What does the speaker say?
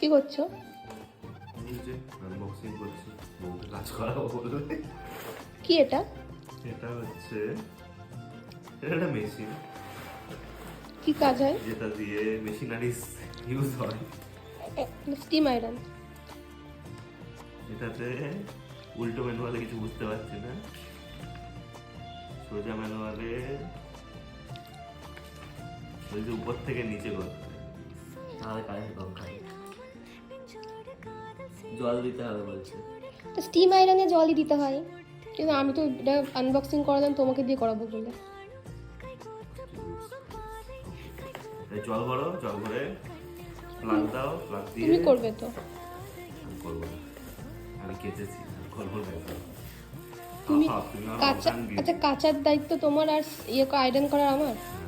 কি করছো? এই যে আনবক্সিং করছি, বউকে কাজ করাবো বলে। কি এটা? এটা হচ্ছে একটা মেশিন, কি কাজ হয়? যেটা দিয়ে মেশিনারিজ ইউজ হয়। Steam iron. এটাতে উল্টো ম্যানুয়ালে কিছু বুঝতে পারছি না, সোজা ম্যানুয়ালে ওই যে উপর থেকে নিচে করতে হয়। তাহলে কারেন্ট কম খাবে। জল দিতে হবে বলছে। স্টিম আয়রনে জলই দিতে হয়, কিন্তু আমি তো এটা আনবক্সিং করালাম তোমাকে দিয়ে করাবো বলে। এই জল ভরো, জল ভরে প্লাগ দাও, প্লাগ দিয়ে। তুমি করবে তো? আমি করবো না, আমি কেচেছি, আমি করবো না এটা। তুমি আহা, তুমি আমার কাঁচা, অবদান দিয়েছো। আচ্ছা কাঁচার দায়িত্ব তোমার আর ইয়ে আয়রন করার আমার। হ্যাঁ।